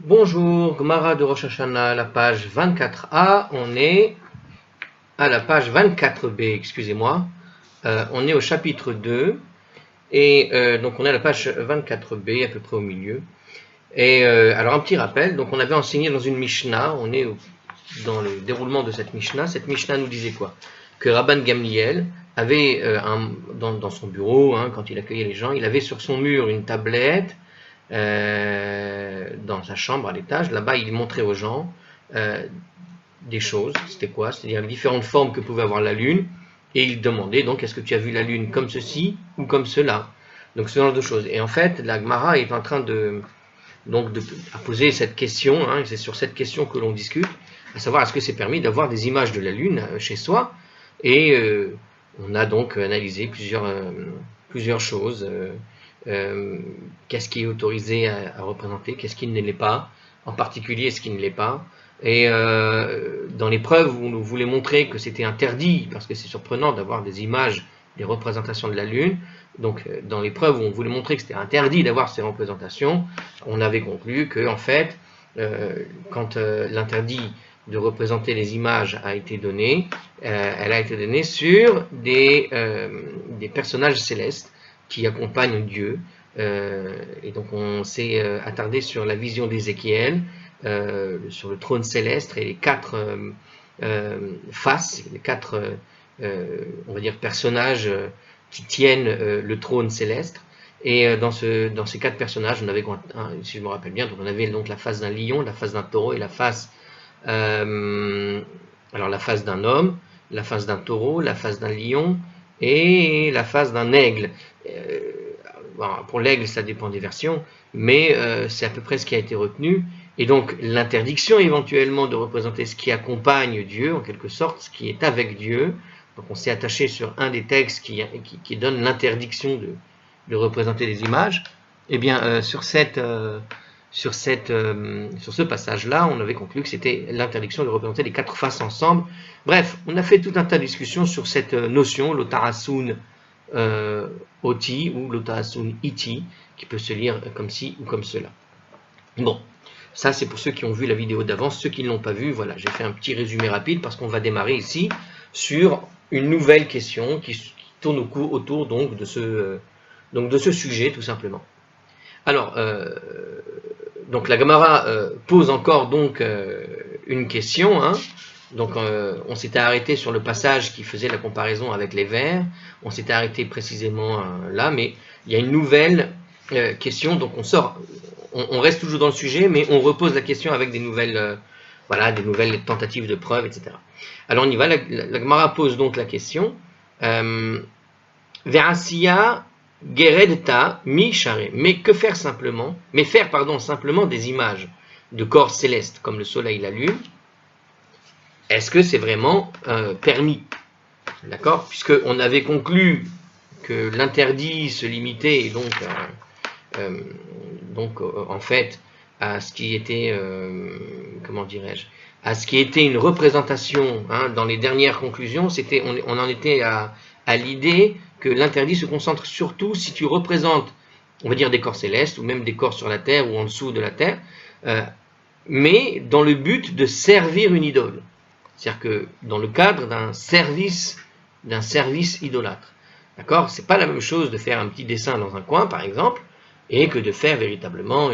Bonjour, Gemara de Rosh Hashanah, la page 24a, on est à la page 24b, excusez-moi, on est au chapitre 2, et donc on est à la page 24b, à peu près au milieu. Et alors un petit rappel, donc on avait enseigné dans une Mishnah, on est dans le déroulement de cette Mishnah nous disait quoi? Que Rabban Gamliel avait dans son bureau, quand il accueillait les gens, il avait sur son mur une tablette, dans sa chambre à l'étage. Là-bas, il montrait aux gens des choses. C'était quoi? C'est-à-dire les différentes formes que pouvait avoir la Lune. Et il demandait donc, est-ce que tu as vu la Lune comme ceci ou comme cela? Donc ce genre de choses. Et en fait, la Gemara est en train de poser cette question, c'est sur cette question que l'on discute, à savoir est-ce que c'est permis d'avoir des images de la Lune chez soi? Et on a donc analysé plusieurs choses. Qu'est-ce qui est autorisé à représenter, qu'est-ce qui ne l'est pas, en particulier ce qui ne l'est pas. Et dans les preuves où on voulait montrer que c'était interdit, parce que c'est surprenant d'avoir des images, des représentations de la Lune, donc dans les preuves où on voulait montrer que c'était interdit d'avoir ces représentations, on avait conclu que en fait, quand l'interdit de représenter les images a été donné, elle a été donnée sur des personnages célestes qui accompagne Dieu. Et donc on s'est attardé sur la vision d'Ézéchiel, sur le trône céleste et les quatre faces, les quatre, on va dire, personnages qui tiennent le trône céleste. Et dans ces quatre personnages, on avait, si je me rappelle bien, donc on avait donc la face d'un lion, la face d'un taureau et la face, la face d'un homme, la face d'un taureau, la face d'un lion et la face d'un aigle. Pour l'aigle, ça dépend des versions, mais c'est à peu près ce qui a été retenu. Et donc, l'interdiction éventuellement de représenter ce qui accompagne Dieu, en quelque sorte, ce qui est avec Dieu. Donc, on s'est attaché sur un des textes qui donne l'interdiction de représenter des images. Eh bien, sur ce passage-là, on avait conclu que c'était l'interdiction de représenter les quatre faces ensemble. Bref, on a fait tout un tas de discussions sur cette notion, l'otarasun oti ou l'otarasun iti, qui peut se lire comme ci ou comme cela. Bon, ça c'est pour ceux qui ont vu la vidéo d'avance. Ceux qui ne l'ont pas vu, voilà, j'ai fait un petit résumé rapide parce qu'on va démarrer ici sur une nouvelle question qui tourne autour donc de ce sujet tout simplement. Alors, donc la Gemara pose encore donc une question. Donc on s'était arrêté sur le passage qui faisait la comparaison avec les vers. On s'était arrêté précisément là, mais il y a une nouvelle question. Donc on reste toujours dans le sujet, mais on repose la question avec des nouvelles tentatives de preuves, etc. Alors on y va. La Gemara pose donc la question. Verasiya Geredta mi share. Mais que faire simplement? Mais faire, simplement des images de corps célestes comme le soleil, la lune. Est-ce que c'est vraiment permis? D'accord? Puisqu'on avait conclu que l'interdit se limitait et donc en fait à ce qui était à ce qui était une représentation dans les dernières conclusions, on en était à l'idée que l'interdit se concentre surtout si tu représentes, on va dire, des corps célestes ou même des corps sur la terre ou en dessous de la terre, mais dans le but de servir une idole. C'est-à-dire que dans le cadre d'un service idolâtre. D'accord? C'est pas la même chose de faire un petit dessin dans un coin, par exemple, et que de faire véritablement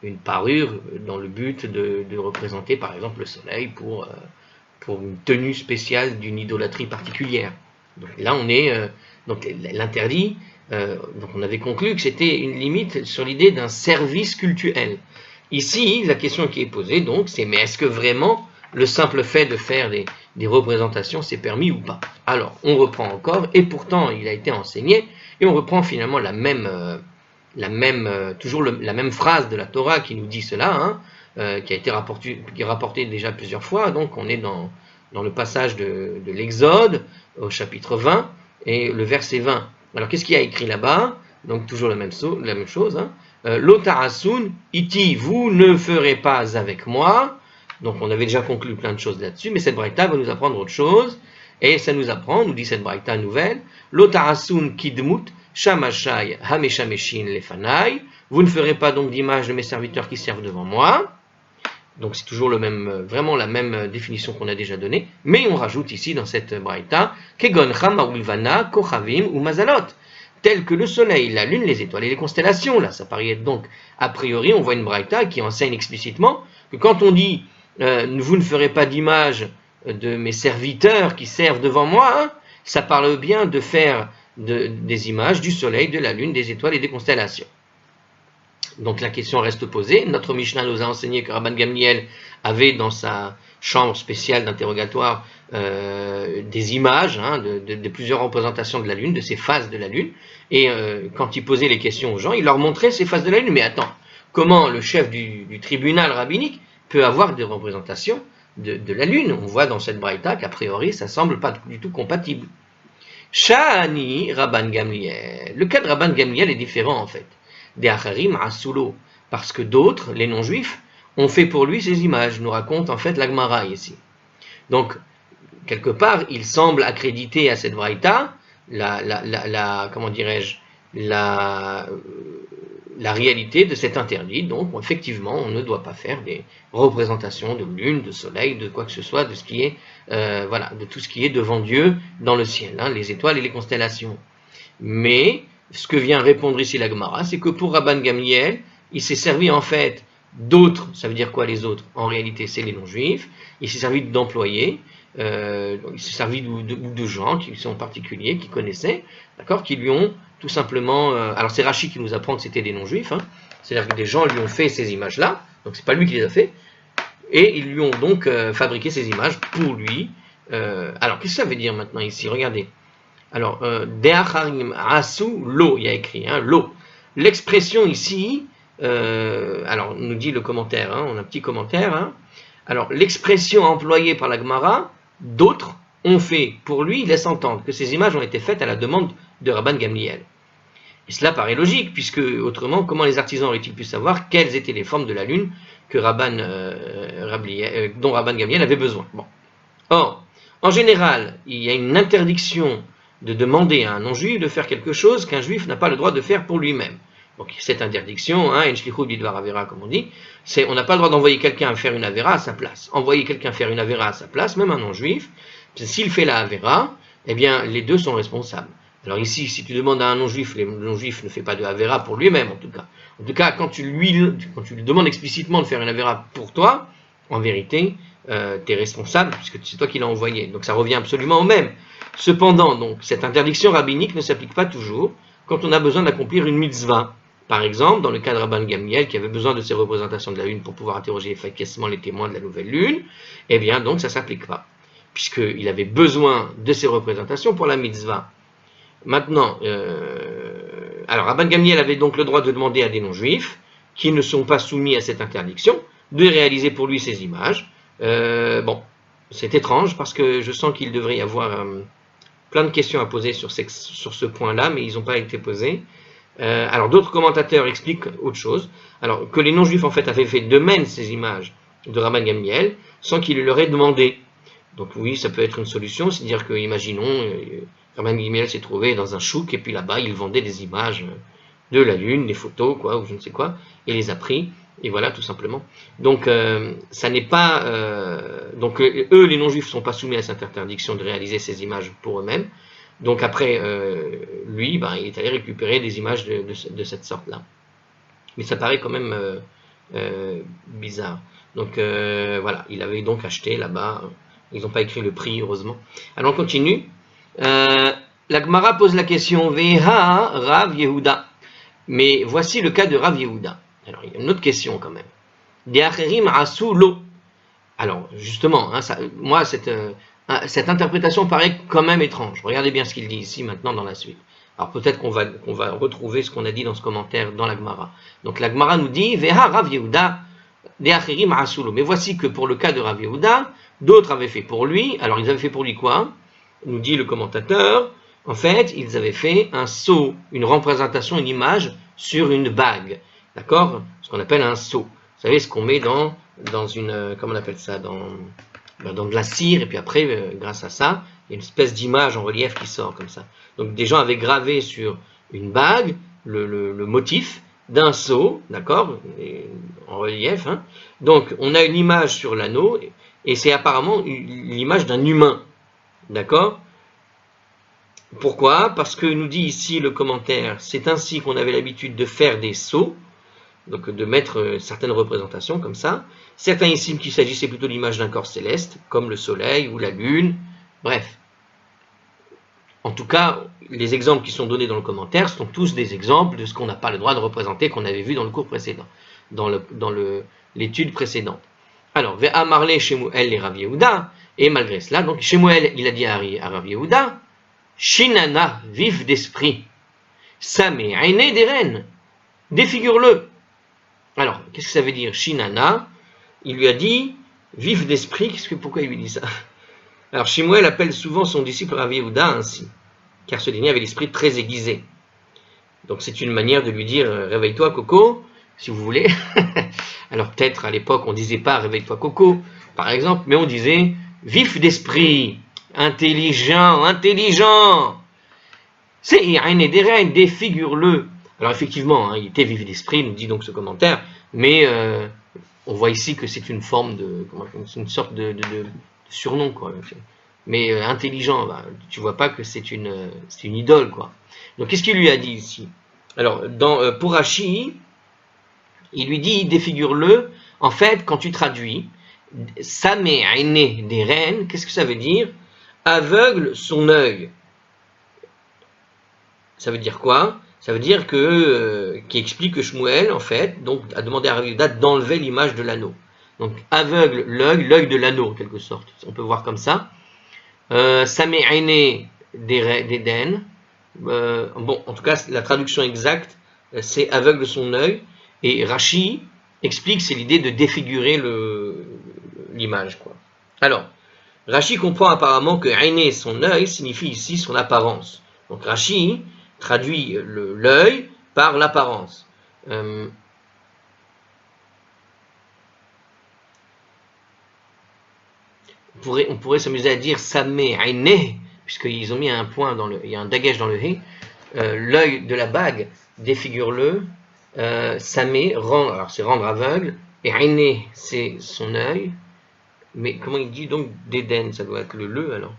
une parure dans le but de représenter, par exemple, le soleil pour une tenue spéciale d'une idolâtrie particulière. Donc là, on est donc l'interdit. Donc on avait conclu que c'était une limite sur l'idée d'un service cultuel. Ici, la question qui est posée, donc, c'est mais est-ce que vraiment le simple fait de faire des représentations, c'est permis ou pas? Alors, on reprend encore, et pourtant il a été enseigné, et on reprend finalement la même phrase de la Torah qui nous dit cela, qui a été rapportée déjà plusieurs fois. Donc on est dans le passage de l'Exode au chapitre 20 et le verset 20. Alors qu'est-ce qu'il y a écrit là-bas? Donc toujours la même chose. L'otarasun iti, vous ne ferez pas avec moi. Donc on avait déjà conclu plein de choses là-dessus, mais cette braïta va nous apprendre autre chose. Et ça nous apprend, nous dit cette braïta nouvelle, l'otarasun kidmut shamashai hameshameshin lefanai, vous ne ferez pas donc d'image de mes serviteurs qui servent devant moi. Donc c'est toujours le même, vraiment la même définition qu'on a déjà donnée, mais on rajoute ici dans cette braïta kegon chama ulvana kochavim ou mazalot, tel que le soleil, la lune, les étoiles et les constellations. Là, ça paraît être donc a priori, on voit une braïta qui enseigne explicitement que quand on dit vous ne ferez pas d'image de mes serviteurs qui servent devant moi, hein, ça parle bien de faire des images du soleil, de la lune, des étoiles et des constellations. Donc la question reste posée. Notre Mishnah nous a enseigné que Rabban Gamliel avait dans sa chambre spéciale d'interrogatoire des images hein, de plusieurs représentations de la lune, de ces phases de la lune. Et quand il posait les questions aux gens, il leur montrait ces phases de la lune. Mais attends, comment le chef du tribunal rabbinique peut avoir des représentations de la lune? On voit dans cette braïta qu'a priori ça semble pas du tout compatible. Sha'ani Rabban Gamliel. Le cas de Rabban Gamliel est différent en fait. Des acharim asulo, parce que d'autres, les non-juifs, ont fait pour lui ces images, nous raconte en fait la Gemara ici. Donc, quelque part, il semble accréditer à cette braïta comment dirais-je, la réalité de cet interdit. Donc, effectivement, on ne doit pas faire des représentations de lune, de soleil, de quoi que ce soit, de ce qui est, voilà, de tout ce qui est devant Dieu dans le ciel, hein, les étoiles et les constellations. Mais ce que vient répondre ici la Gemara, c'est que pour Rabban Gamliel, il s'est servi en fait d'autres, ça veut dire quoi les autres? En réalité, c'est les non-juifs, il s'est servi d'employés, il s'est servi de gens qui sont particuliers, qui connaissaient, d'accord, qui lui ont tout simplement, alors c'est Rachi qui nous apprend que c'était des non-juifs, hein, c'est-à-dire que des gens lui ont fait ces images-là, donc c'est pas lui qui les a fait, et ils lui ont donc fabriqué ces images pour lui. Alors qu'est-ce que ça veut dire maintenant ici? Regardez. Alors, Deacharim Asu Lo, il y a écrit, hein, Lo. L'expression ici, alors, nous dit le commentaire, hein, on a un petit commentaire. Hein. Alors, l'expression employée par la Gemara, d'autres ont fait pour lui, laisse entendre que ces images ont été faites à la demande de Rabban Gamliel. Et cela paraît logique, puisque autrement, comment les artisans auraient-ils pu savoir quelles étaient les formes de la lune que dont Rabban Gamliel avait besoin? Bon. Or, en général, il y a une interdiction de demander à un non-juif de faire quelque chose qu'un juif n'a pas le droit de faire pour lui-même. Donc cette interdiction, hein, en shlichut bidvar avera comme on dit, c'est on n'a pas le droit d'envoyer quelqu'un faire une avera à sa place. Envoyer quelqu'un faire une avera à sa place, même un non-juif, s'il fait la avera, eh bien les deux sont responsables. Alors ici, si tu demandes à un non-juif, le non-juif ne fait pas de avera pour lui-même en tout cas. En tout cas, quand tu lui demandes explicitement de faire une avera pour toi, en vérité, tu es responsable puisque c'est toi qui l'as envoyé. Donc ça revient absolument au même. Cependant, donc, cette interdiction rabbinique ne s'applique pas toujours quand on a besoin d'accomplir une mitzvah. Par exemple, dans le cas de Rabban Gamliel, qui avait besoin de ces représentations de la lune pour pouvoir interroger efficacement les témoins de la nouvelle lune, eh bien, donc, ça ne s'applique pas, puisqu'il avait besoin de ces représentations pour la mitzvah. Maintenant, alors, Rabban Gamliel avait donc le droit de demander à des non-juifs, qui ne sont pas soumis à cette interdiction, de réaliser pour lui ces images. Bon, c'est étrange, parce que je sens qu'il devrait y avoir plein de questions à poser sur ce point-là, mais ils n'ont pas été posés. Alors d'autres commentateurs expliquent autre chose. Alors que les non-juifs en fait avaient fait de même ces images de Rabban Gamliel sans qu'il leur ait demandé. Donc oui, ça peut être une solution, c'est-à-dire que, imaginons, Rabban Gamliel s'est trouvé dans un chouk et puis là-bas il vendait des images de la lune, des photos, quoi, ou je ne sais quoi, et les a pris. Et voilà, tout simplement. Donc, ça n'est pas. Donc, eux, les non-juifs, ne sont pas soumis à cette interdiction de réaliser ces images pour eux-mêmes. Donc, après, lui, ben, il est allé récupérer des images de cette sorte-là. Mais ça paraît quand même bizarre. Donc, voilà, il avait donc acheté là-bas. Ils n'ont pas écrit le prix, heureusement. Alors, on continue. La Gemara pose la question Veha Rav Yehuda. Mais voici le cas de Rav Yehuda. Alors, il y a une autre question quand même. Des acherim asu lo. Alors, justement, hein, moi, cette interprétation paraît quand même étrange. Regardez bien ce qu'il dit ici, maintenant, dans la suite. Alors, peut-être qu'on va retrouver ce qu'on a dit dans ce commentaire dans la Gemara. Donc, la Gemara nous dit Veha Rav Yehuda, des acherim asu lo. Mais voici que pour le cas de Rav Yehuda, d'autres avaient fait pour lui. Alors, ils avaient fait pour lui quoi? Nous dit le commentateur. En fait, ils avaient fait un sceau, une représentation, une image sur une bague. D'accord? Ce qu'on appelle un sceau. Vous savez, ce qu'on met dans une, comment on appelle ça, dans de la cire, et puis après, grâce à ça, il y a une espèce d'image en relief qui sort comme ça. Donc des gens avaient gravé sur une bague le motif, d'un seau, d'accord, en relief, hein. Donc on a une image sur l'anneau, et c'est apparemment l'image d'un humain, d'accord. Pourquoi? Parce que nous dit ici le commentaire, c'est ainsi qu'on avait l'habitude de faire des sceaux, donc de mettre certaines représentations comme ça. Certains estiment qu'il s'agissait plutôt de l'image d'un corps céleste, comme le soleil ou la lune, bref. En tout cas, les exemples qui sont donnés dans le commentaire sont tous des exemples de ce qu'on n'a pas le droit de représenter, qu'on avait vu dans le cours précédent, dans l'étude précédente. Alors, Ve'a Marlé Shemuel et Rav Yehuda, et malgré cela, donc Shemuel, il a dit à Rav Yehuda, Shinana, vif d'esprit, Samé, aîné des reines, défigure-le. Alors, qu'est-ce que ça veut dire, Shinana? Il lui a dit, vif d'esprit, pourquoi il lui dit ça? Alors, Shemuel appelle souvent son disciple Rav Yehuda ainsi, car ce dernier avait l'esprit très aiguisé. Donc, c'est une manière de lui dire, réveille-toi, Coco, si vous voulez. Alors, peut-être à l'époque, on ne disait pas réveille-toi, Coco, par exemple, mais on disait vif d'esprit, intelligent. C'est Yaine des reines, défigure-le. Alors, effectivement, hein, il était vif d'esprit, nous dit donc ce commentaire, mais on voit ici que c'est une forme de, une sorte de surnom, quoi. Mais intelligent, bah, tu vois pas que c'est une idole, quoi. Donc qu'est-ce qu'il lui a dit ici? Alors pour Rashi, il lui dit défigure-le. En fait, quand tu traduis Samé aîné des reines, qu'est-ce que ça veut dire? Aveugle son œil. Ça veut dire quoi? Ça veut dire que qui explique que Shmuel, en fait, donc a demandé à Rav Yehuda d'enlever l'image de l'anneau. Donc aveugle l'œil de l'anneau en quelque sorte. On peut voir comme ça. Samé aîné d'Éden. Bon, en tout cas, la traduction exacte, c'est aveugle son œil. Et Rashi explique, c'est l'idée de défigurer l'image, quoi. Alors, Rashi comprend apparemment que aîné, son œil, signifie ici son apparence. Donc Rashi traduit l'œil par l'apparence. On pourrait s'amuser à dire Samé aîné, puisqu'ils ont mis un point il y a un dagèche dans le hé. L'œil de la bague, défigure-le. Samé, alors c'est rendre aveugle. Et aîné, c'est son œil. Mais comment il dit donc d'Éden? Ça doit être le alors.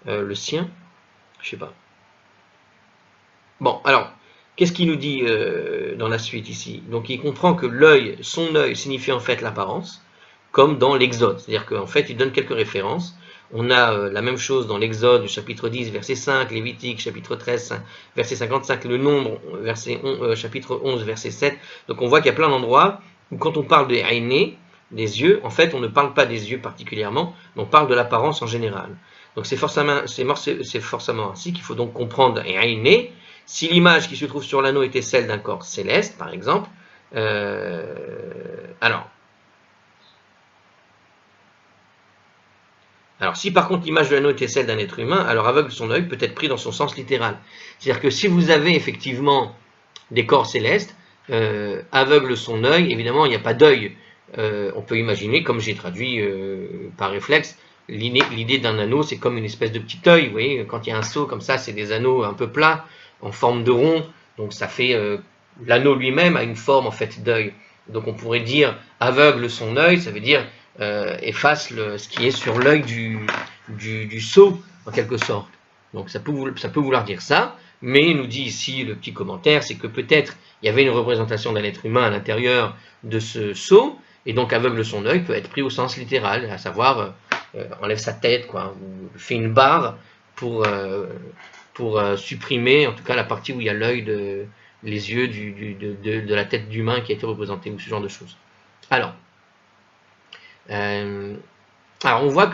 Le sien? Je sais pas. Bon, alors, qu'est-ce qu'il nous dit dans la suite ici? Donc il comprend que son œil signifie en fait l'apparence, comme dans l'Exode. C'est-à-dire qu'en fait, il donne quelques références. On a la même chose dans l'Exode, chapitre 10, verset 5, Lévitique, chapitre 13, verset 55, le Nombre, chapitre 11, verset 7. Donc on voit qu'il y a plein d'endroits où quand on parle de Aïné, des yeux, en fait, on ne parle pas des yeux particulièrement, mais on parle de l'apparence en général. Donc c'est forcément ainsi qu'il faut donc comprendre Aïné. Si l'image qui se trouve sur l'anneau était celle d'un corps céleste, par exemple, alors si par contre l'image de l'anneau était celle d'un être humain, alors aveugle son œil peut être pris dans son sens littéral. C'est-à-dire que si vous avez effectivement des corps célestes, aveugle son œil, évidemment il n'y a pas d'œil. On peut imaginer, comme j'ai traduit par réflexe, l'idée d'un anneau, c'est comme une espèce de petit œil. Vous voyez, quand il y a un seau comme ça, c'est des anneaux un peu plats, en forme de rond. Donc ça fait l'anneau lui-même a une forme en fait d'œil. Donc on pourrait dire aveugle son œil, ça veut dire efface ce qui est sur l'œil du seau, en quelque sorte. Donc ça peut vouloir dire ça, mais il nous dit ici le petit commentaire, c'est que peut-être il y avait une représentation d'un être humain à l'intérieur de ce seau, et donc aveugle son œil peut être pris au sens littéral, à savoir enlève sa tête, quoi, ou fait une barre pour supprimer en tout cas la partie où il y a l'œil, les yeux de la tête d'humain qui a été représentée, ou ce genre de choses. Alors on voit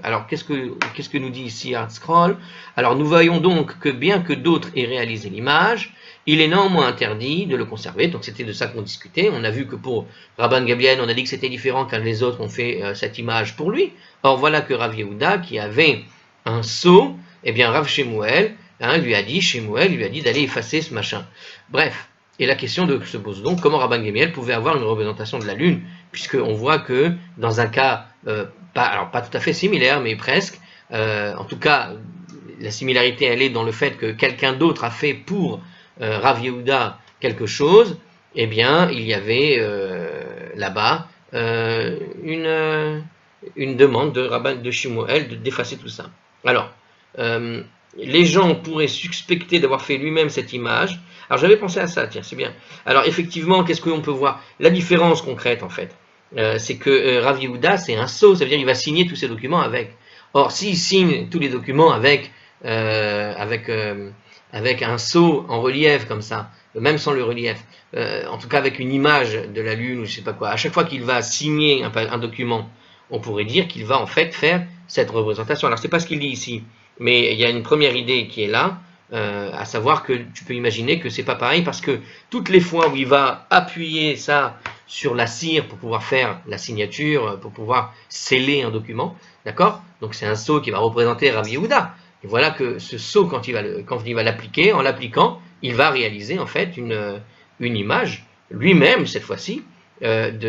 alors qu'est-ce que nous dit ici ArtScroll? Alors nous voyons donc que bien que d'autres aient réalisé l'image, il est néanmoins interdit de le conserver. Donc c'était de ça qu'on discutait. On a vu que pour Rabban Gamliel, on a dit que c'était différent car les autres ont fait cette image pour lui. Or voilà que Rav Yehuda, qui avait un sceau, eh bien Rav Shemuel lui a dit d'aller effacer ce machin. Bref. Et la question se pose donc comment Rabban Gamliel pouvait avoir une représentation de la Lune, puisqu'on voit que dans un cas, pas tout à fait similaire, mais presque, en tout cas, la similarité elle est dans le fait que quelqu'un d'autre a fait pour Rav Yehuda quelque chose, eh bien, il y avait là-bas une demande de Shemuel d'effacer tout ça. Alors, les gens pourraient suspecter d'avoir fait lui-même cette image. Alors, j'avais pensé à ça, tiens, c'est bien. Alors, effectivement, qu'est-ce qu'on peut voir? La différence concrète, en fait, c'est que Rav Yehuda, c'est un sceau, ça veut dire qu'il va signer tous ces documents avec. Or, s'il signe tous les documents avec un sceau en relief comme ça, même sans le relief, en tout cas avec une image de la lune ou je sais pas quoi, à chaque fois qu'il va signer un document, on pourrait dire qu'il va en fait faire cette représentation. Alors c'est pas ce qu'il dit ici, mais il y a une première idée qui est là, à savoir que tu peux imaginer que c'est pas pareil parce que toutes les fois où il va appuyer ça sur la cire pour pouvoir faire la signature, pour pouvoir sceller un document, d'accord? Donc c'est un sceau qui va représenter Rabbi Yehuda. Et voilà que ce sceau, quand il va l'appliquer, en l'appliquant, il va réaliser en fait une image, lui-même cette fois-ci, d'un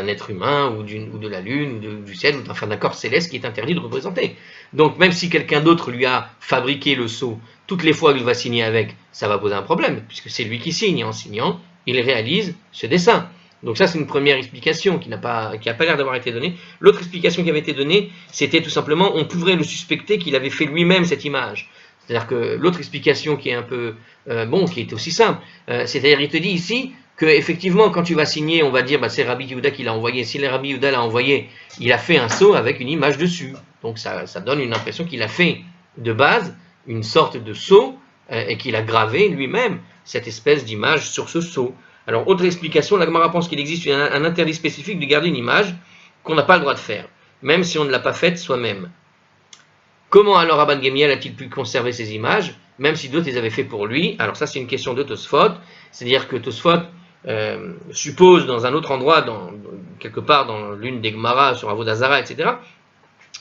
être humain ou de la lune ou du ciel ou d'un corps céleste qui est interdit de représenter. Donc même si quelqu'un d'autre lui a fabriqué le sceau, toutes les fois qu'il va signer avec, ça va poser un problème, puisque c'est lui qui signe, et en signant, il réalise ce dessin. Donc ça c'est une première explication qui n'a pas l'air d'avoir été donnée. L'autre explication qui avait été donnée, c'était tout simplement, on pourrait le suspecter qu'il avait fait lui-même cette image. C'est-à-dire que l'autre explication qui est un peu, qui est aussi simple, c'est-à-dire il te dit ici, que effectivement quand tu vas signer, on va dire c'est Rabbi Yehuda qui l'a envoyé. Si le Rabbi Yehuda l'a envoyé, il a fait un sceau avec une image dessus. Donc ça donne une impression qu'il a fait de base une sorte de sceau et qu'il a gravé lui-même cette espèce d'image sur ce sceau. Alors autre explication, la Gemara pense qu'il existe un interdit spécifique de garder une image qu'on n'a pas le droit de faire, même si on ne l'a pas faite soi-même. Comment alors Rabban Gemiel a-t-il pu conserver ces images, même si d'autres les avaient fait pour lui? Alors ça c'est une question de Tosfot, c'est-à-dire que Tosfot suppose dans un autre endroit, quelque part dans l'une des Gemara sur Avodah Zarah, etc.,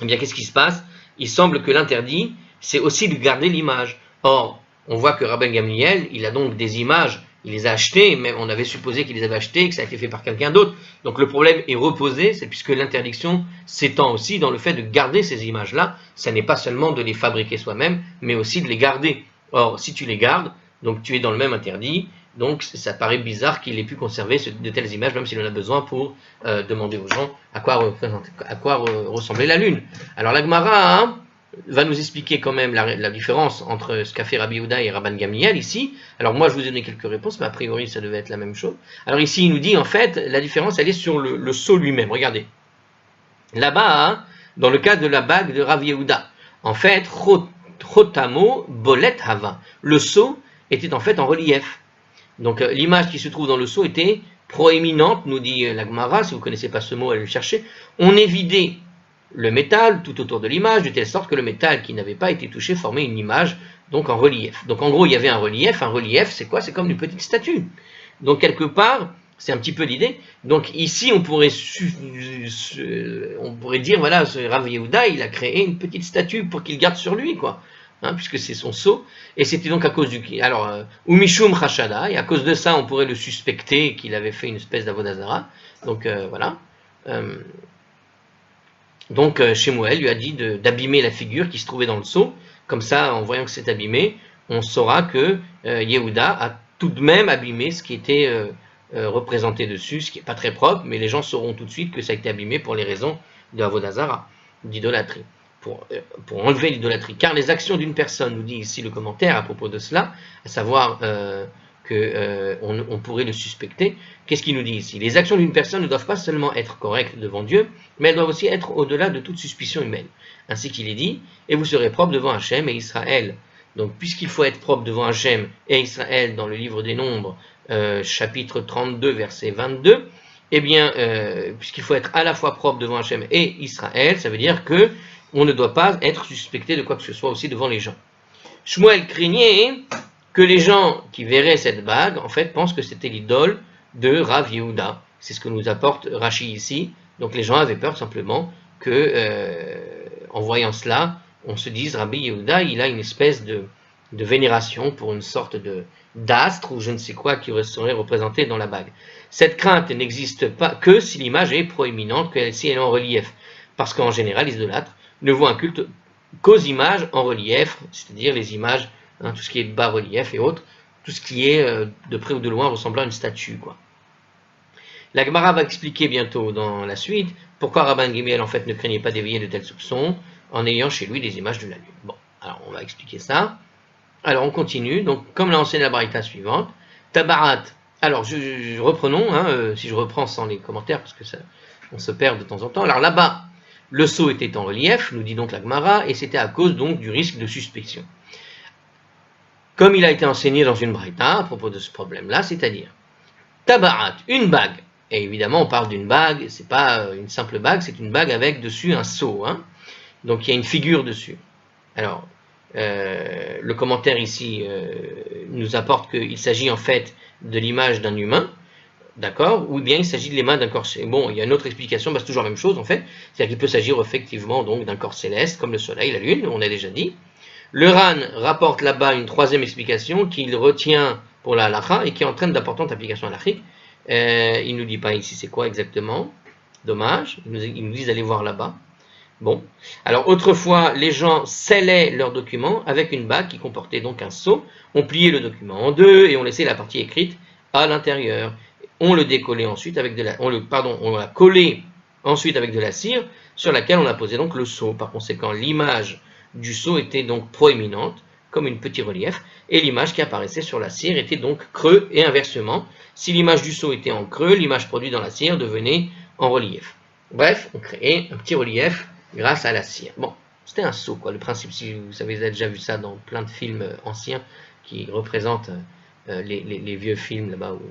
eh bien qu'est-ce qui se passe? Il semble que l'interdit, c'est aussi de garder l'image. Or, on voit que Rabban Gamliel, il a donc des images, il les a achetées, même on avait supposé qu'il les avait achetées, que ça a été fait par quelqu'un d'autre. Donc le problème est reposé, c'est puisque l'interdiction s'étend aussi dans le fait de garder ces images-là. Ça n'est pas seulement de les fabriquer soi-même, mais aussi de les garder. Or, si tu les gardes, donc tu es dans le même interdit. Donc ça paraît bizarre qu'il ait pu conserver de telles images, même s'il en a besoin pour demander aux gens à quoi ressemblait la lune. Alors la Gemara va nous expliquer quand même la différence entre ce qu'a fait Rabbi Yehuda et Rabban Gamliel ici. Alors moi je vous ai donné quelques réponses, mais a priori ça devait être la même chose. Alors ici il nous dit en fait, la différence elle est sur le sceau lui-même. Regardez, là-bas, dans le cas de la bague de Rabbi Yehuda, en fait, Chotamo Bolet Hava, le sceau était en fait en relief. Donc l'image qui se trouve dans le sceau était proéminente, nous dit la Gemara, si vous ne connaissez pas ce mot, allez le chercher. On évidait le métal tout autour de l'image, de telle sorte que le métal qui n'avait pas été touché formait une image donc en relief. Donc en gros, il y avait un relief c'est quoi? C'est comme une petite statue. Donc quelque part, c'est un petit peu l'idée. Donc ici, on pourrait dire, voilà, ce Rav Yehuda, il a créé une petite statue pour qu'il garde sur lui, quoi. Puisque c'est son sceau, et c'était donc à cause du... Alors, Umishum Chashada, et à cause de ça, on pourrait le suspecter qu'il avait fait une espèce d'Avodah Zarah. Donc, voilà. Donc, Shemuel lui a dit d'abîmer la figure qui se trouvait dans le sceau. Comme ça, en voyant que c'est abîmé, on saura que Yehuda a tout de même abîmé ce qui était représenté dessus, ce qui n'est pas très propre, mais les gens sauront tout de suite que ça a été abîmé pour les raisons de Avodah Zarah, d'idolâtrie. Pour enlever l'idolâtrie. Car les actions d'une personne, nous dit ici le commentaire à propos de cela, à savoir qu'on pourrait le suspecter, qu'est-ce qu'il nous dit ici? Les actions d'une personne ne doivent pas seulement être correctes devant Dieu, mais elles doivent aussi être au-delà de toute suspicion humaine. Ainsi qu'il est dit, et vous serez propres devant Hachem et Israël. Donc puisqu'il faut être propre devant Hachem et Israël dans le livre des Nombres, chapitre 32, verset 22, eh bien, puisqu'il faut être à la fois propre devant Hachem et Israël, ça veut dire que on ne doit pas être suspecté de quoi que ce soit aussi devant les gens. Shmuel craignait que les gens qui verraient cette bague, en fait, pensent que c'était l'idole de Rav Yehuda. C'est ce que nous apporte Rashi ici. Donc les gens avaient peur simplement que, en voyant cela, on se dise Rabbi Yehuda, il a une espèce de vénération pour une sorte d'astre ou je ne sais quoi qui serait représenté dans la bague. Cette crainte n'existe pas que si l'image est proéminente, que si elle est en relief. Parce qu'en général, les idolâtres ne voient un culte qu'aux images en relief, c'est-à-dire les images hein, tout ce qui est bas-relief et autres, tout ce qui est de près ou de loin ressemblant à une statue, quoi. La Gemara va expliquer bientôt dans la suite pourquoi Rabban Gimiel en fait ne craignait pas d'éveiller de tels soupçons en ayant chez lui des images de la lune. Bon, alors on va expliquer ça. Alors on continue, donc comme l'a enseigné la Baraita suivante, Tabarat. Alors reprenons, hein, si je reprends sans les commentaires parce que ça, on se perd de temps en temps. Alors là-bas, le sceau était en relief, nous dit donc la Gemara, et c'était à cause donc du risque de suspicion. Comme il a été enseigné dans une Baraita à propos de ce problème-là, c'est-à-dire Tabarat, une bague. Et évidemment, on parle d'une bague, c'est pas une simple bague, c'est une bague avec dessus un sceau. Hein. Donc il y a une figure dessus. Alors, le commentaire ici nous apporte qu'il s'agit en fait de l'image d'un humain, d'accord, ou bien il s'agit de l'image d'un corps. Bon, il y a une autre explication, bah, c'est toujours la même chose en fait, c'est-à-dire qu'il peut s'agir effectivement donc d'un corps céleste, comme le soleil, la lune, on a déjà dit. Le Ran rapporte là-bas une troisième explication qu'il retient pour la halakha et qui entraîne d'importantes applications halachiques. Il ne nous dit pas ici c'est quoi exactement, dommage, il nous dit d'aller voir là-bas. Bon, alors autrefois, les gens scellaient leurs documents avec une bague qui comportait donc un sceau, on pliait le document en deux et on laissait la partie écrite à l'intérieur. On le décollait ensuite avec on l'a collé ensuite avec de la cire sur laquelle on a posé donc le sceau. Par conséquent, l'image du sceau était donc proéminente, comme une petite relief, et l'image qui apparaissait sur la cire était donc creux et inversement. Si l'image du sceau était en creux, l'image produite dans la cire devenait en relief. Bref, on créait un petit relief grâce à la cire. Bon, c'était un sceau, quoi. Le principe, si vous avez déjà vu ça dans plein de films anciens qui représentent les vieux films là-bas où...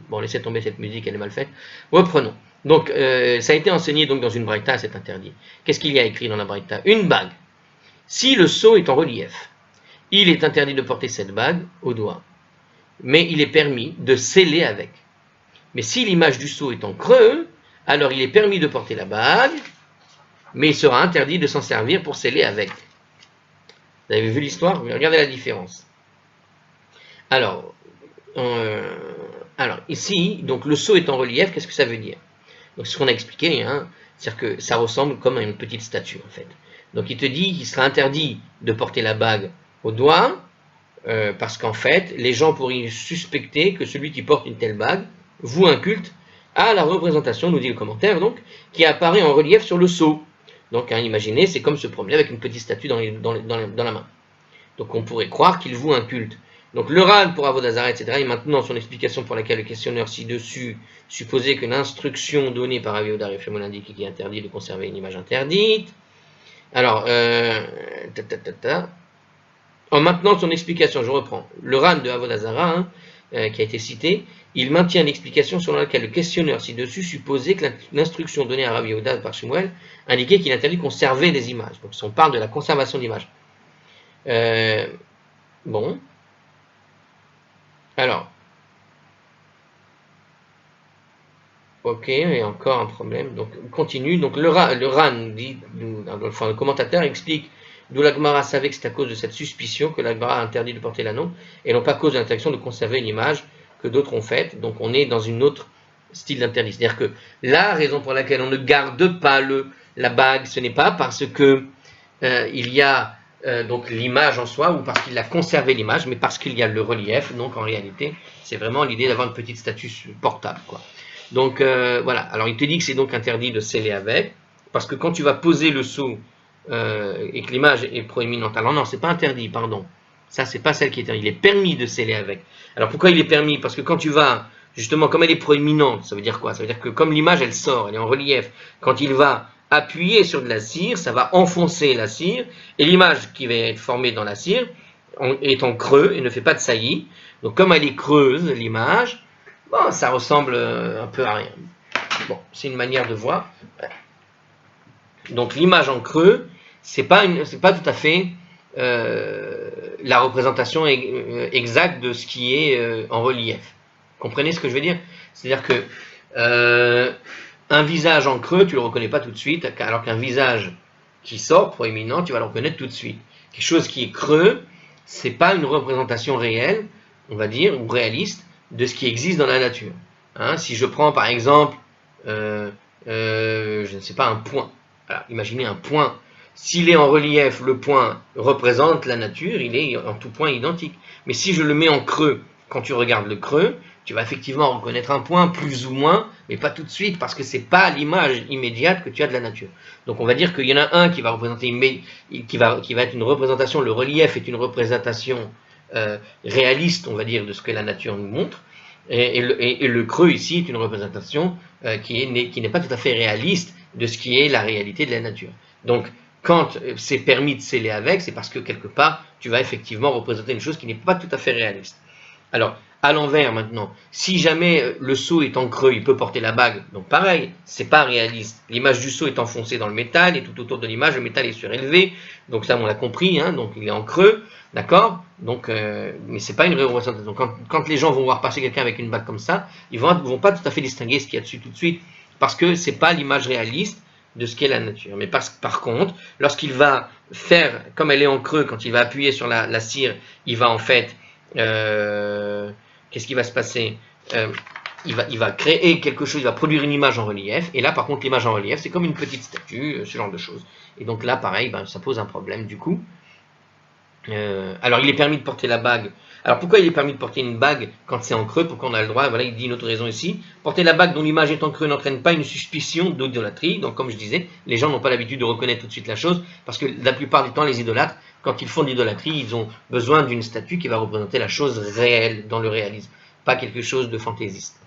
Bon, laissez tomber cette musique, elle est mal faite. Reprenons. Donc, ça a été enseigné donc dans une braïta, c'est interdit. Qu'est-ce qu'il y a écrit dans la braïta? Une bague. Si le sceau est en relief, il est interdit de porter cette bague au doigt, mais il est permis de sceller avec. Mais si l'image du sceau est en creux, alors il est permis de porter la bague, mais il sera interdit de s'en servir pour sceller avec. Vous avez vu l'histoire? Regardez la différence. Alors ici, donc le sceau est en relief, qu'est-ce que ça veut dire? Donc, ce qu'on a expliqué, hein, c'est-à-dire que ça ressemble comme à une petite statue, en fait. Donc, il te dit qu'il sera interdit de porter la bague au doigt, parce qu'en fait, les gens pourraient suspecter que celui qui porte une telle bague voue un culte à la représentation, nous dit le commentaire, donc, qui apparaît en relief sur le sceau. Donc, hein, imaginez, c'est comme se promener avec une petite statue dans la main. Donc, on pourrait croire qu'il voue un culte. Donc, le Ran pour Avodazara, etc., et maintenant son explication pour laquelle le questionneur ci-dessus supposait que l'instruction donnée par Rabbi Yehuda Refemon indique qu'il est interdit de conserver une image interdite. Alors, en maintenant son explication, je reprends. Le Ran de Avodazara, qui a été cité, il maintient l'explication selon laquelle le questionneur ci-dessus supposait que l'instruction donnée à Rabbi Yehuda par Shmuel indiquait qu'il est interdit de conserver des images. Donc, on parle de la conservation d'images. Bon. Alors, ok, il y a encore un problème. Donc, on continue. Donc, le Ran dit, le commentateur explique d'où la Gemara savait que c'est à cause de cette suspicion que la Gemara a interdit de porter l'anneau, et non pas à cause de l'interdiction de conserver une image que d'autres ont faite. Donc, on est dans une autre style d'interdit. C'est-à-dire que la raison pour laquelle on ne garde pas la bague, ce n'est pas parce que il y a donc l'image en soi, ou parce qu'il a conservé l'image, mais parce qu'il y a le relief. Donc en réalité, c'est vraiment l'idée d'avoir une petite statue portable, quoi. Donc voilà, alors il te dit que c'est donc interdit de sceller avec, parce que quand tu vas poser le sceau et que l'image est proéminente, alors non, c'est pas interdit, pardon, ça c'est pas celle qui est interdite, il est permis de sceller avec. Alors pourquoi il est permis? Parce que quand tu vas, justement, comme elle est proéminente, ça veut dire quoi? Ça veut dire que comme l'image elle sort, elle est en relief, quand il va appuyer sur de la cire, ça va enfoncer la cire, et l'image qui va être formée dans la cire est en creux et ne fait pas de saillie. Donc comme elle est creuse, l'image, bon, ça ressemble un peu à rien. Bon, c'est une manière de voir. Donc l'image en creux, c'est pas tout à fait la représentation exacte de ce qui est en relief. Comprenez ce que je veux dire? C'est-à-dire que un visage en creux, tu le reconnais pas tout de suite, alors qu'un visage qui sort proéminent, tu vas le reconnaître tout de suite. Quelque chose qui est creux, c'est pas une représentation réelle, on va dire, ou réaliste, de ce qui existe dans la nature. Hein, si je prends par exemple, je ne sais pas, un point. Alors, imaginez un point. s'il est en relief, le point représente la nature, il est en tout point identique. Mais si je le mets en creux, quand tu regardes le creux, tu vas effectivement reconnaître un point, plus ou moins, mais pas tout de suite, parce que c'est pas l'image immédiate que tu as de la nature. Donc on va dire qu'il y en a un qui va représenter qui va être une représentation, le relief est une représentation réaliste, on va dire, de ce que la nature nous montre, et le creux ici est une représentation qui n'est pas tout à fait réaliste de ce qui est la réalité de la nature. Donc quand c'est permis de sceller avec, c'est parce que quelque part, tu vas effectivement représenter une chose qui n'est pas tout à fait réaliste. Alors, à l'envers maintenant, si jamais le sceau est en creux, il peut porter la bague, donc pareil, c'est pas réaliste. L'image du sceau est enfoncée dans le métal, et tout autour de l'image, le métal est surélevé, donc ça on l'a compris, hein, donc il est en creux, d'accord. Donc, mais c'est pas une représentation. Quand les gens vont voir passer quelqu'un avec une bague comme ça, ils vont pas tout à fait distinguer ce qu'il y a dessus tout de suite, parce que c'est pas l'image réaliste de ce qu'est la nature. Mais par contre, lorsqu'il va faire, comme elle est en creux, quand il va appuyer sur la cire, il va en fait, qu'est-ce qui va se passer? Il va créer quelque chose, il va produire une image en relief, et là par contre l'image en relief c'est comme une petite statue, ce genre de choses. Et donc là pareil, ça pose un problème du coup. Alors il est permis de porter la bague. Alors pourquoi il est permis de porter une bague quand c'est en creux? Pourquoi on a le droit? Voilà, il dit une autre raison ici. Porter la bague dont l'image est en creux n'entraîne pas une suspicion d'idolâtrie. Donc comme je disais, les gens n'ont pas l'habitude de reconnaître tout de suite la chose, parce que la plupart du temps les idolâtres, quand ils font de l'idolâtrie, ils ont besoin d'une statue qui va représenter la chose réelle dans le réalisme, pas quelque chose de fantaisiste.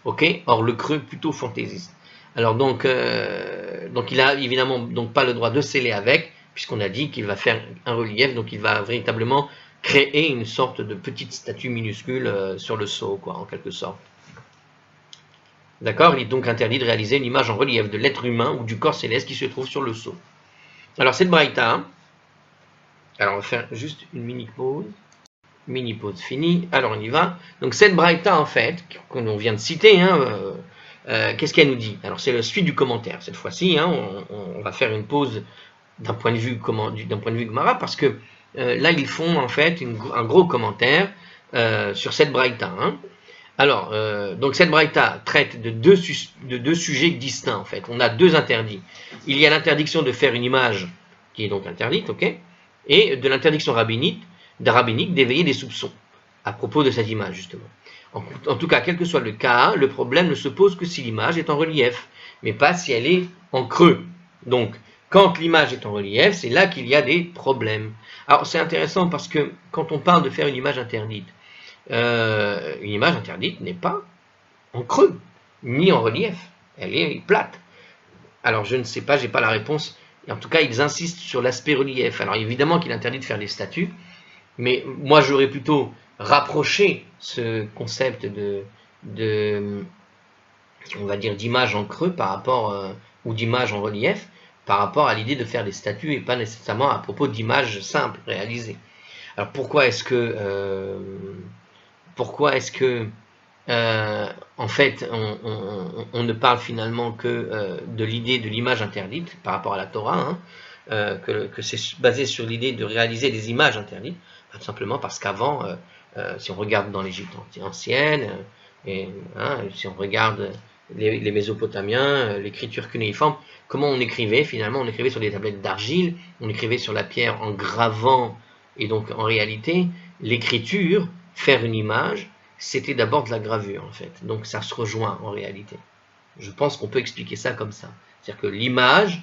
Ok? Or le creux plutôt fantaisiste. Alors donc il a évidemment donc pas le droit de sceller avec, puisqu'on a dit qu'il va faire un relief, donc il va véritablement créer une sorte de petite statue minuscule sur le sceau, quoi, en quelque sorte. D'accord? Il est donc interdit de réaliser une image en relief de l'être humain ou du corps céleste qui se trouve sur le sceau. Alors cette braïta, alors on va faire juste une mini pause finie, alors on y va. Donc cette braïta en fait, qu'on vient de citer, qu'est-ce qu'elle nous dit? Alors c'est la suite du commentaire, cette fois-ci, on va faire une pause d'un point de vue Gemara, parce que là ils font en fait un gros commentaire sur cette braïta. Alors, donc cette braïta traite de deux sujets distincts en fait. On a deux interdits. Il y a l'interdiction de faire une image qui est donc interdite, ok, et de l'interdiction rabbinique d'éveiller des soupçons à propos de cette image justement. En tout cas, quel que soit le cas, le problème ne se pose que si l'image est en relief, mais pas si elle est en creux. Donc, quand l'image est en relief, c'est là qu'il y a des problèmes. Alors, c'est intéressant parce que quand on parle de faire une image interdite n'est pas en creux, ni en relief. Elle est plate. Alors, je ne sais pas, j'ai pas la réponse. En tout cas, ils insistent sur l'aspect relief. Alors, évidemment qu'il est interdit de faire des statues, mais moi, j'aurais plutôt rapproché ce concept on va dire, d'image en creux par rapport, ou d'image en relief, par rapport à l'idée de faire des statues et pas nécessairement à propos d'images simples réalisées. Alors pourquoi est-ce que en fait on ne parle finalement que de l'idée de l'image interdite par rapport à la Torah, que c'est basé sur l'idée de réaliser des images interdites, tout simplement parce qu'avant, si on regarde dans l'Égypte ancienne, si on regarde les Mésopotamiens, l'écriture cunéiforme, comment on écrivait finalement? On écrivait sur des tablettes d'argile, on écrivait sur la pierre en gravant, et donc en réalité, l'écriture, faire une image, c'était d'abord de la gravure en fait. Donc ça se rejoint en réalité. Je pense qu'on peut expliquer ça comme ça. C'est-à-dire que l'image,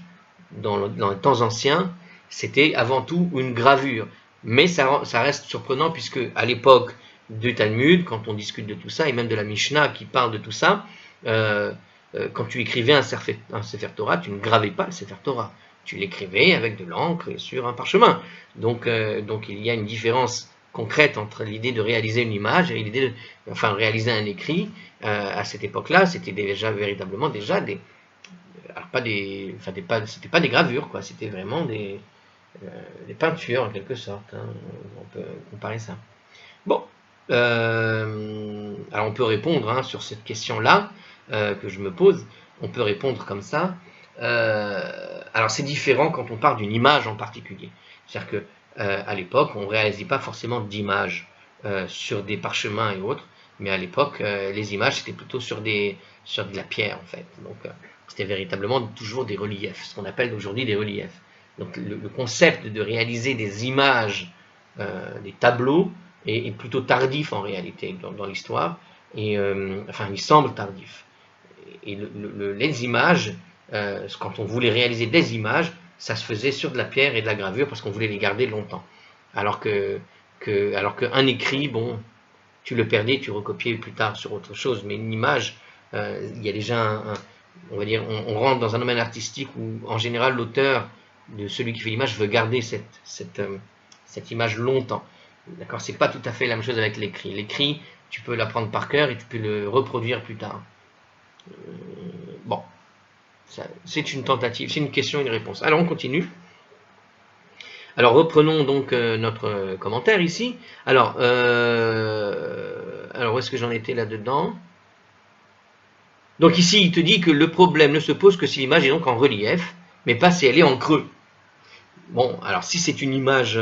dans les temps anciens, c'était avant tout une gravure. Mais ça reste surprenant puisque à l'époque du Talmud, quand on discute de tout ça, et même de la Mishnah qui parle de tout ça, quand tu écrivais un Sefer Torah, tu ne gravais pas le Sefer Torah. Tu l'écrivais avec de l'encre et sur un parchemin. Donc il y a une différence concrète entre l'idée de réaliser une image et l'idée de réaliser un écrit. À cette époque-là, c'était véritablement des... c'était pas des gravures, quoi. C'était vraiment des peintures en quelque sorte. On peut comparer ça. Bon, alors on peut répondre sur cette question-là que je me pose. On peut répondre comme ça. Alors c'est différent quand on parle d'une image en particulier. C'est-à-dire que à l'époque, on ne réalisait pas forcément d'images sur des parchemins et autres, mais à l'époque, les images c'était plutôt sur de la pierre en fait. Donc c'était véritablement toujours des reliefs, ce qu'on appelle aujourd'hui des reliefs. Donc le concept de réaliser des images, des tableaux, est plutôt tardif en réalité dans l'histoire, et enfin il semble tardif. Et les images, quand on voulait réaliser des images, ça se faisait sur de la pierre et de la gravure parce qu'on voulait les garder longtemps. Alors qu'un écrit, bon, tu le perdais, tu recopiais plus tard sur autre chose, mais une image, il y a déjà on va dire, on rentre dans un domaine artistique où en général l'auteur de celui qui fait l'image veut garder cette image longtemps. D'accord, c'est pas tout à fait la même chose avec l'écrit. L'écrit, tu peux l'apprendre par cœur et tu peux le reproduire plus tard. Bon, c'est une tentative, c'est une question et une réponse. Alors on continue. Alors reprenons donc notre commentaire ici. Alors où est-ce que j'en étais là-dedans? Donc ici, il te dit que le problème ne se pose que si l'image est donc en relief, mais pas si elle est en creux. Bon, alors si c'est une image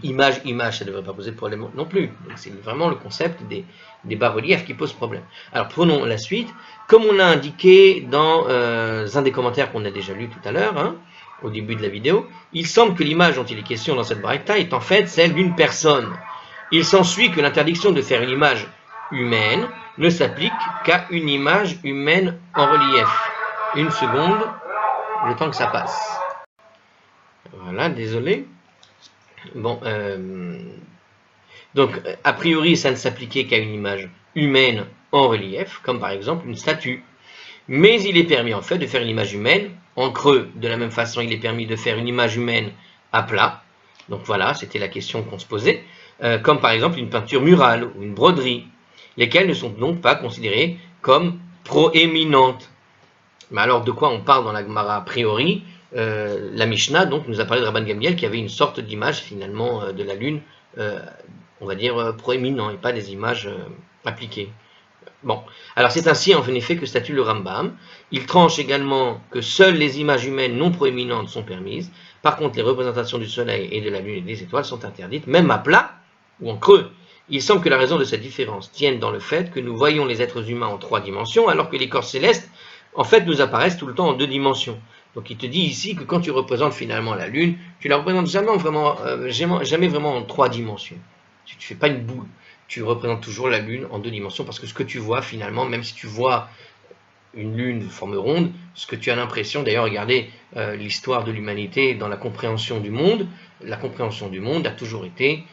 image, ça ne devrait pas poser de problème non plus. Donc c'est vraiment le concept des bas-reliefs qui pose problème. Alors prenons la suite. Comme on l'a indiqué dans un des commentaires qu'on a déjà lu tout à l'heure, hein, au début de la vidéo, il semble que l'image dont il est question dans cette braïta est en fait celle d'une personne. Il s'ensuit que l'interdiction de faire une image humaine ne s'applique qu'à une image humaine en relief. Une seconde, le temps que ça passe. Voilà, désolé. Bon, donc, a priori, ça ne s'appliquait qu'à une image humaine en relief, comme par exemple une statue. Mais il est permis en fait de faire une image humaine en creux. De la même façon, il est permis de faire une image humaine à plat. Donc voilà, c'était la question qu'on se posait. Comme par exemple une peinture murale ou une broderie, lesquelles ne sont donc pas considérées comme proéminentes. Mais alors, de quoi on parle dans la Gemara a priori? La Mishnah donc nous a parlé de Rabban Gamliel qui avait une sorte d'image finalement de la lune, on va dire proéminent et pas des images appliquées. Bon, alors c'est ainsi en effet que statue le Rambam. Il tranche également que seules les images humaines non proéminentes sont permises. Par contre, les représentations du soleil et de la lune et des étoiles sont interdites, même à plat ou en creux. Il semble que la raison de cette différence tienne dans le fait que nous voyons les êtres humains en 3 dimensions, alors que les corps célestes, en fait, nous apparaissent tout le temps en 2 dimensions. Donc il te dit ici que quand tu représentes finalement la lune, tu la représentes jamais vraiment en 3 dimensions. Tu ne fais pas une boule. Tu représentes toujours la lune en 2 dimensions parce que ce que tu vois finalement, même si tu vois une lune de forme ronde, ce que tu as l'impression, d'ailleurs regardez l'histoire de l'humanité dans la compréhension du monde a toujours été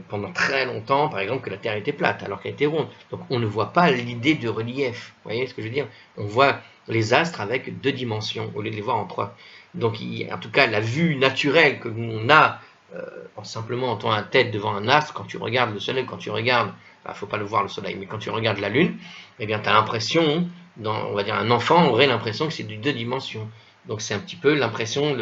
pendant très longtemps par exemple que la Terre était plate alors qu'elle était ronde. Donc on ne voit pas l'idée de relief, vous voyez ce que je veux dire? On voit les astres avec 2 dimensions au lieu de les voir en 3. Donc en tout cas la vue naturelle que l'on a simplement en temps à tête devant un astre, quand tu regardes le soleil, quand tu regardes, il ne faut pas le voir le soleil, mais quand tu regardes la lune, eh bien tu as l'impression, on va dire un enfant aurait l'impression que c'est de 2 dimensions. Donc c'est un petit peu l'impression,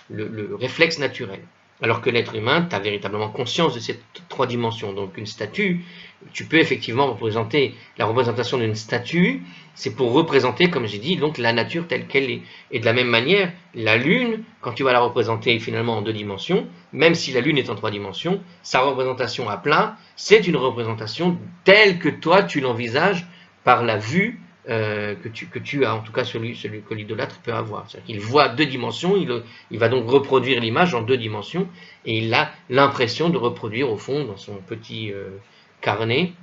le réflexe naturel. Alors que l'être humain, tu as véritablement conscience de ces 3 dimensions. Donc une statue, tu peux effectivement représenter la représentation d'une statue, c'est pour représenter, comme j'ai dit, donc la nature telle qu'elle est. Et de la même manière, la lune, quand tu vas la représenter finalement en 2 dimensions, même si la lune est en 3 dimensions, sa représentation à plat, c'est une représentation telle que toi tu l'envisages par la vue que tu as, en tout cas celui que l'idolâtre peut avoir. C'est-à-dire qu'il voit 2 dimensions, il va donc reproduire l'image en 2 dimensions, et il a l'impression de reproduire au fond, dans son petit carnet,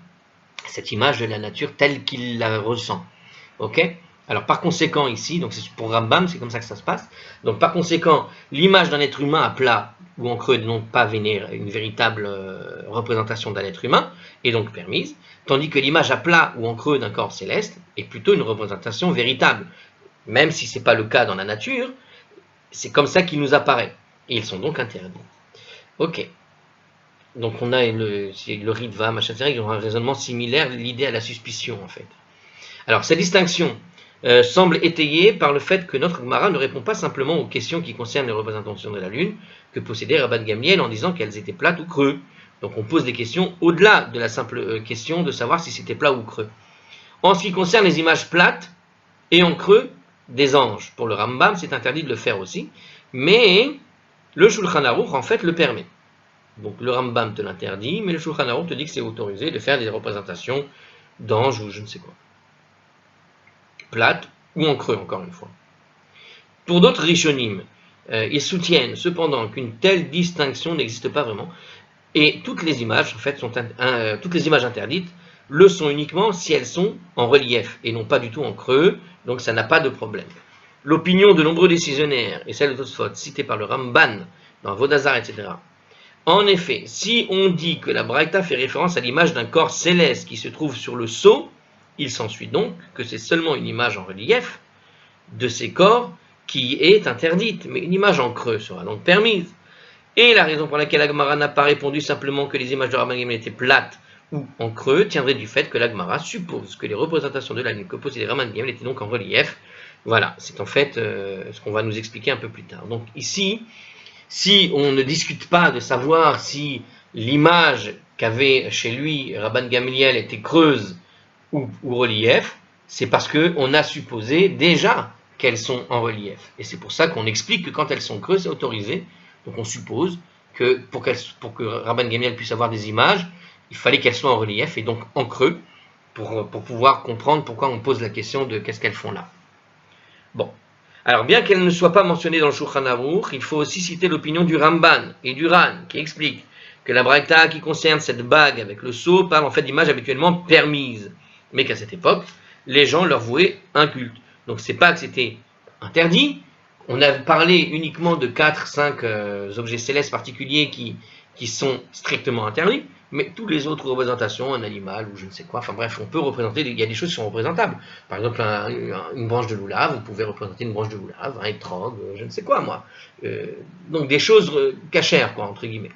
cette image de la nature telle qu'il la ressent. Ok? Alors par conséquent ici, donc c'est pour Rambam, c'est comme ça que ça se passe. Donc par conséquent, l'image d'un être humain à plat ou en creux n'est donc pas une véritable représentation d'un être humain, est donc permise, tandis que l'image à plat ou en creux d'un corps céleste est plutôt une représentation véritable. Même si ce n'est pas le cas dans la nature, c'est comme ça qu'il nous apparaît. Et ils sont donc interdits. Ok. Donc on a le Ritva, machin, ils ont un raisonnement similaire, l'idée à la suspicion en fait. Alors cette distinction semble étayée par le fait que notre Gemara ne répond pas simplement aux questions qui concernent les représentations de la Lune que possédait Rabban Gamliel en disant qu'elles étaient plates ou creux. Donc on pose des questions au-delà de la simple question de savoir si c'était plat ou creux. En ce qui concerne les images plates et en creux des anges, pour le Rambam c'est interdit de le faire aussi, mais le Shulchan Aruch en fait le permet. Donc le Rambam te l'interdit, mais le Shulchan Aruch te dit que c'est autorisé de faire des représentations d'anges ou je ne sais quoi. Plate ou en creux, encore une fois. Pour d'autres Rishonim, ils soutiennent cependant qu'une telle distinction n'existe pas vraiment. Et toutes les images, en fait, toutes les images interdites le sont uniquement si elles sont en relief et non pas du tout en creux, donc ça n'a pas de problème. L'opinion de nombreux décisionnaires et celle de Tosfot, citée par le Ramban, dans Vodazar, etc. En effet, si on dit que la Braïta fait référence à l'image d'un corps céleste qui se trouve sur le sceau, il s'ensuit donc que c'est seulement une image en relief de ces corps qui est interdite, mais une image en creux sera donc permise. Et la raison pour laquelle l'Agmara n'a pas répondu simplement que les images de Rabban Gamliel étaient plates ou en creux tiendrait du fait que l'Agmara suppose que les représentations de la lune que possédait Rabban Gamliel étaient donc en relief. Voilà, c'est en fait ce qu'on va nous expliquer un peu plus tard. Donc ici, si on ne discute pas de savoir si l'image qu'avait chez lui Rabban Gamliel était creuse ou relief, c'est parce qu'on a supposé déjà qu'elles sont en relief. Et c'est pour ça qu'on explique que quand elles sont creuses, c'est autorisé. Donc on suppose que pour que Rabban Gamliel puisse avoir des images, il fallait qu'elles soient en relief et donc en creux pour pouvoir comprendre pourquoi on pose la question de qu'est-ce qu'elles font là. Bon. Alors, bien qu'elles ne soient pas mentionnées dans le Shulchan Aruch, il faut aussi citer l'opinion du Ramban et du Ran, qui explique que la braïta qui concerne cette bague avec le sceau parle en fait d'images habituellement permises, mais qu'à cette époque, les gens leur vouaient un culte. Donc, c'est pas que c'était interdit, on a parlé uniquement de 4-5 objets célestes particuliers qui sont strictement interdits, mais toutes les autres représentations, un animal ou je ne sais quoi, enfin bref, on peut représenter, il y a des choses qui sont représentables. Par exemple, une branche de loulav, vous pouvez représenter une branche de loulav, un étrog, je ne sais quoi moi. Donc des choses cachères, quoi, entre guillemets.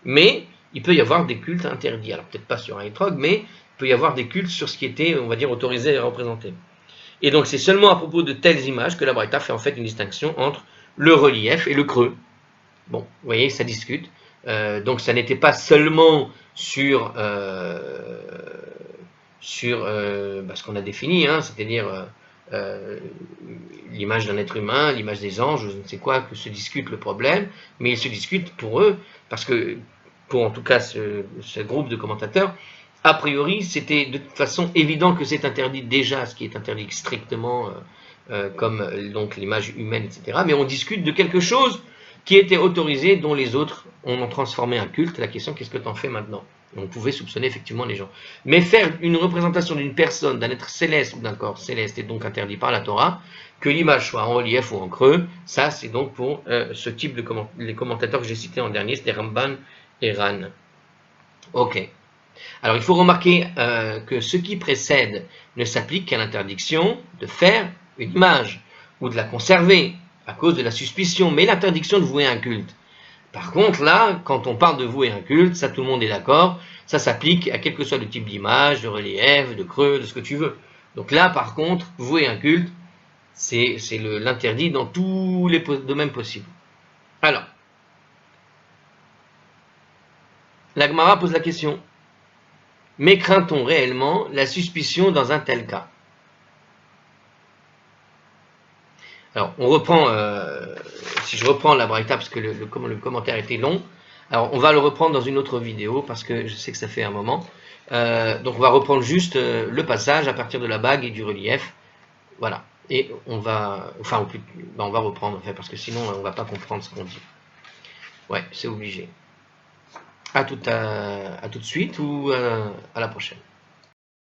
Mais il peut y avoir des cultes interdits. Alors peut-être pas sur un étrog, mais il peut y avoir des cultes sur ce qui était, on va dire, autorisé à représenter. Et donc c'est seulement à propos de telles images que la Braïta fait en fait une distinction entre le relief et le creux. Bon, vous voyez, ça discute. Donc ça n'était pas seulement sur ce qu'on a défini, hein, c'est-à-dire l'image d'un être humain, l'image des anges, je ne sais quoi, que se discute le problème, mais il se discute pour eux, parce que pour en tout cas ce groupe de commentateurs, a priori c'était de toute façon évident que c'est interdit déjà, ce qui est interdit strictement comme donc l'image humaine, etc. Mais on discute de quelque chose qui était autorisé, dont les autres ont transformé un culte. La question, qu'est-ce que tu en fais maintenant? On pouvait soupçonner effectivement les gens. Mais faire une représentation d'une personne, d'un être céleste ou d'un corps céleste est donc interdit par la Torah. Que l'image soit en relief ou en creux, ça c'est donc pour ce type de les commentateurs que j'ai cités en dernier, c'était Ramban et Ran. Ok. Alors il faut remarquer que ce qui précède ne s'applique qu'à l'interdiction de faire une image ou de la conserver à cause de la suspicion, mais l'interdiction de vouer un culte. Par contre, là, quand on parle de vouer un culte, ça tout le monde est d'accord, ça s'applique à quel que soit le type d'image, de relief, de creux, de ce que tu veux. Donc là, par contre, vouer un culte, c'est l'interdit dans tous les domaines possibles. Alors, la Gemara pose la question, mais craint-on réellement la suspicion dans un tel cas? Alors, on reprend, si je reprends la braïta, parce que le commentaire était long, alors on va le reprendre dans une autre vidéo, parce que je sais que ça fait un moment. Donc on va reprendre juste le passage à partir de la bague et du relief. Voilà. Et on va, enfin, on va reprendre, en fait, parce que sinon on ne va pas comprendre ce qu'on dit. Ouais, c'est obligé. À tout de suite ou à la prochaine.